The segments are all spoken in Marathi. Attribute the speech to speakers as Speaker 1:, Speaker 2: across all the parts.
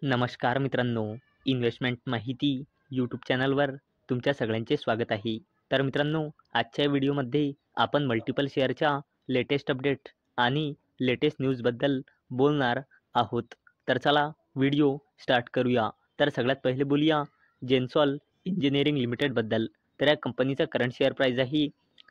Speaker 1: नमस्कार मित्रांनो, इन्व्हेस्टमेंट माहिती यूट्यूब चॅनलवर तुमच्या सगळ्यांचे स्वागत आहे. तर मित्रांनो, आजच्या व्हिडिओमध्ये आपण मल्टिपल शेअरच्या लेटेस्ट अपडेट आणि लेटेस्ट न्यूजबद्दल बोलणार आहोत. तर चला व्हिडिओ स्टार्ट करूया. तर सगळ्यात पहिले बोलूया जेन्सॉल इंजिनिअरिंग लिमिटेडबद्दल. तर या कंपनीचा करंट शेअर प्राईस आहे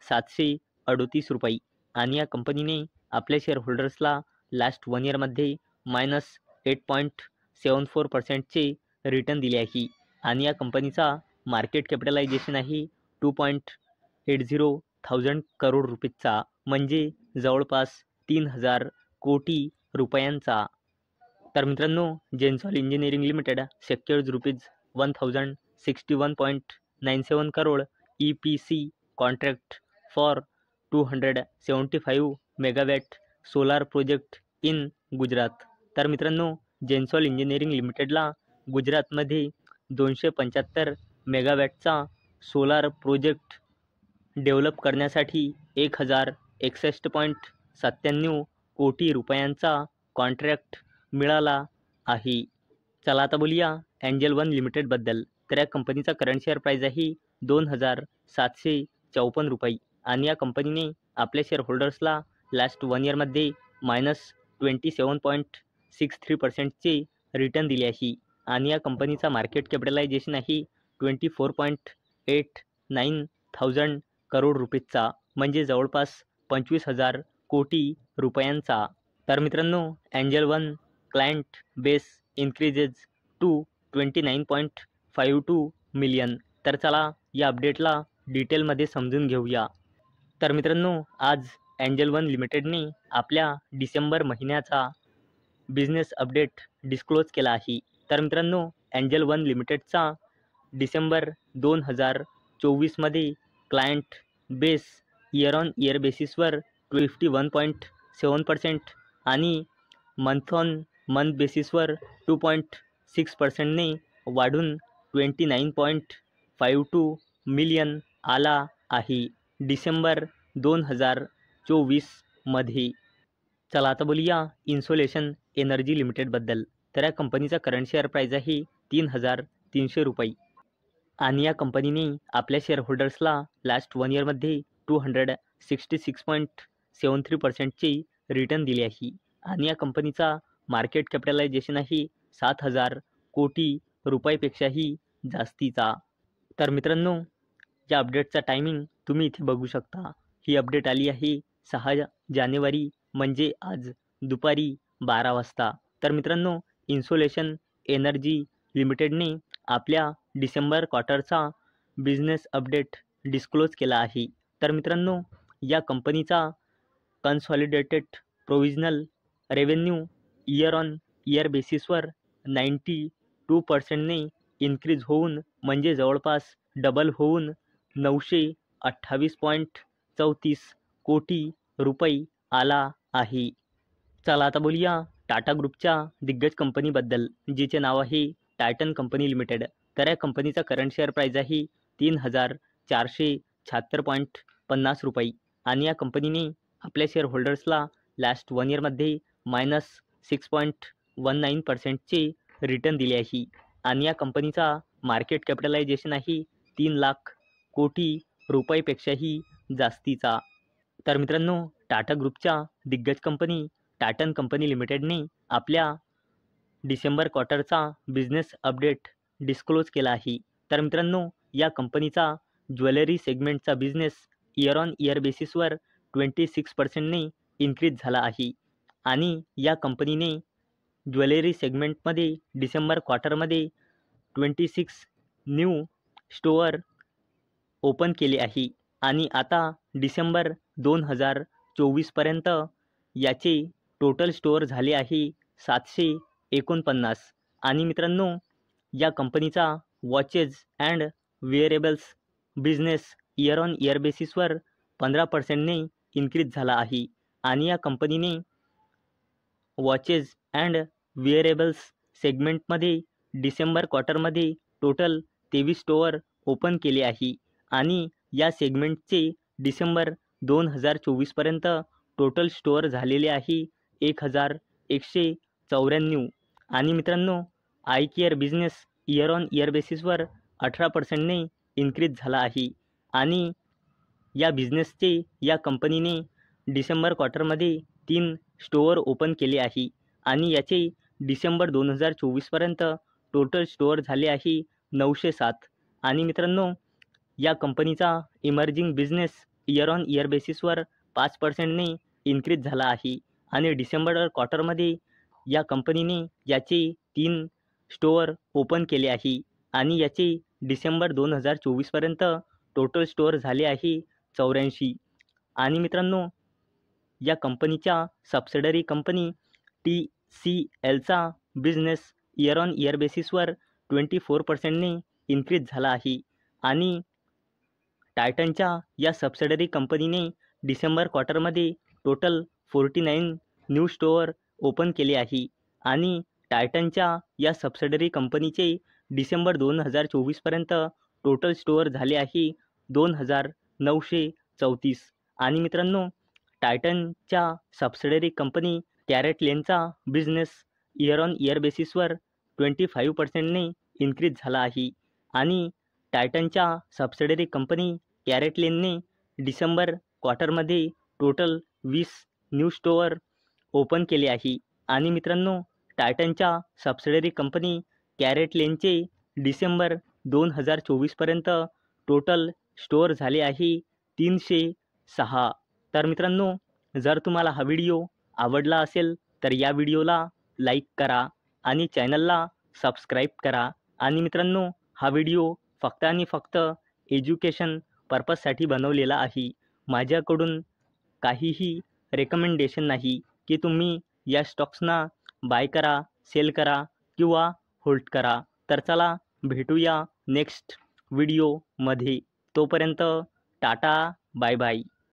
Speaker 1: 738 रुपये आणि या कंपनीने आपल्या शेअर होल्डर्सला लास्ट 1 इयरमध्ये -8.74%चे रिटर्न दिले आहे आणि या कंपनीचा मार्केट कॅपिटलायझेशन आहे 2.80 थाउजंड करोड रुपीजचा, म्हणजे जवळपास 3000 कोटी रुपयांचा. तर मित्रांनो, Gensol engineering limited secures ₹1,061.97 crore EPC contract for 275 megawatt solar project in Gujarat. तर मित्रांनो, जेन्सॉल इंजिनिअरिंग लिमिटेडला गुजरातमध्ये 275 मेगावॅटचा सोलार प्रोजेक्ट डेव्हलप करण्यासाठी 1061.97 कोटी रुपयांचा कॉन्ट्रॅक्ट मिळाला आहे. चला आता बोलूया एंजल वन लिमिटेडबद्दल. तर या कंपनीचा करंट शेअर प्राईस आहे 2,754 रुपये आणि या कंपनीने आपल्या शेअर होल्डर्सला लास्ट 1 इयरमध्ये -27.63%चे रिटर्न दिले आहे आणि या कंपनीचा मार्केट कॅपिटलायझेशन आहे 24.89 थाउजंड करोड रुपीजचा, म्हणजे जवळपास 25,000 कोटी रुपयांचा. तर मित्रांनो, angel One client base increases to 29.52 million. तर चला या अपडेटला डिटेलमध्ये समजून घेऊया. तर मित्रांनो, आज एंजल वन लिमिटेडने आपल्या डिसेंबर महिन्याचा बिझनेस अपडेट डिस्क्लोज केला आहे. तर मित्रांनो, एंजल वन लिमिटेडचा डिसेंबर 2024मध्ये client base year on year बेसिसवर 51.7% आणि मंथ ऑन मंथ बेसिसवर 2.6%ने वाढून 29.52 मिलियन आला आहे डिसेंबर 2024मध्ये. चला आता बोलूया इन्सोलेशन एनर्जी लिमिटेडबद्दल. तर या कंपनीचा करंट शेअर प्राईस आहे 3,300 रुपये आणि या कंपनीने आपल्या शेअर होल्डर्सला लास्ट 1 इयरमध्ये 266.73%चे रिटर्न दिले आहे आणि या कंपनीचा मार्केट कॅपिटलायझेशन आहे 7,000 कोटी रुपयापेक्षाही जास्तीचा. तर मित्रांनो, या अपडेटचा टायमिंग तुम्ही इथे बघू शकता. ही अपडेट आली आहे 6 जानेवारी, म्हणजे आज दुपारी 12 वाजता. तर मित्रांनो, इन्सोलेशन एनर्जी लिमिटेडने आपल्या डिसेंबर क्वार्टरचा बिझनेस अपडेट डिस्क्लोज केला आहे. तर मित्रांनो, या कंपनीचा consolidated provisional revenue year on year बेसिसवर 92%ने इन्क्रीज होऊन, म्हणजे जवळपास डबल होऊन 928.34 कोटी रुपये आला आहे. चला आता बोलूया टाटा ग्रुपच्या दिग्गज कंपनीबद्दल, जिचे नाव आहे टायटन कंपनी लिमिटेड. तर या कंपनीचा करंट शेअर प्राईस आहे 3,476.50 रुपये आणि या कंपनीने आपल्या शेअर होल्डर्सला लास्ट 1 इयरमध्ये -6.19%चे रिटर्न दिले आहे आणि या कंपनीचा मार्केट कॅपिटलायझेशन आहे 3,00,000 कोटी रुपयापेक्षाही जास्तीचा. तर मित्रांनो, टाटा ग्रुपच्या दिग्गज कंपनी टायटन कंपनी लिमिटेडने आपल्या डिसेंबर क्वार्टरचा बिझनेस अपडेट डिस्क्लोज केला आहे. तर मित्रांनो, या कंपनीचा ज्वेलरी सेगमेंटचा बिझनेस इयर ऑन इयर बेसिसवर 26%ने इन्क्रीज झाला आहे आणि या कंपनीने ज्वेलरी सेगमेंटमध्ये डिसेंबर क्वार्टरमध्ये 26 न्यू स्टोअर ओपन केले आहे आणि आता डिसेंबर 2024पर्यंत याचे टोटल स्टोअर झाले आहे 749. आणि मित्रांनो, या कंपनीचा watches and wearables business year on year बेसिसवर 15%ने इन्क्रीज झाला आहे आणि या कंपनीने वॉचेस अँड वेअरेबल्स सेगमेंटमध्ये डिसेंबर क्वार्टरमध्ये टोटल 23 स्टोअर ओपन केले आहे आणि या सेगमेंटचे डिसेंबर 2024पर्यंत टोटल स्टोअर झालेले आहे 1,194. आणि मित्रांनो, I care business year on year बेसिसवर 18%ने इन्क्रीज झाला आहे आणि या बिझनेसचे या कंपनीने डिसेंबर क्वार्टरमध्ये 3 स्टोअर ओपन केले आहे आणि याचे डिसेंबर 2024पर्यंत टोटल स्टोअर झाले आहे 907 आणि मित्रांनो या कंपनीचा emerging business year on year बेसिसवर 5%ने इन्क्रीज झाला आहे आणि डिसेंबर क्वार्टरमध्ये या कंपनीने याचे 3 स्टोअर ओपन केले आहे आणि याचे डिसेंबर 2024पर्यंत टोटल स्टोअर झाले आहे 84 आणि मित्रांनो या कंपनीच्या सबसिडरी कंपनी TCLचा बिझनेस इयर ऑन इयर बेसिसवर 24%ने इन्क्रीज झाला आहे आणि टायटनच्या या सबसिडरी कंपनीने डिसेंबर क्वार्टरमध्ये टोटल 49 न्यू स्टोअर ओपन केले आहे आणि टायटनच्या या सबसिडरी कंपनीचे डिसेंबर 2024पर्यंत टोटल स्टोअर झाले आहे 2934 आणि मित्रांनो टायटनच्या सबसिडरी कंपनी कॅरेट लेनचा बिझनेस इयर ऑन इयर बेसिसवर 25%ने इन्क्रीज झाला आहे आणि टायटनच्या सबसिडरी कंपनी कॅरेट लेनने डिसेंबर क्वार्टरमध्ये टोटल 20 न्यू स्टोअर ओपन केले आहे आणि मित्रांनो टायटनच्या सबसिडरी कंपनी कॅरेट लेनचे डिसेंबर 2024पर्यंत टोटल स्टोअर झाले आहे 306 तर मित्रांनो जर तुम्हाला हा व्हिडिओ आवडला असेल तर या व्हिडिओला लाईक करा आणि चॅनलला सबस्क्राईब करा आणि मित्रांनो हा व्हिडिओ फक्त आणि फक्त एज्युकेशन पर्पजसाठी बनवलेला आहे माझ्याकडून काहीही रेकमेंडेशन नाही की तुम्ही या स्टॉक्सना बाय करा सेल करा किंवा होल्ड करा तर चला भेटूया नेक्स्ट व्हिडिओमध्ये तोपर्यंत टाटा बाय बाय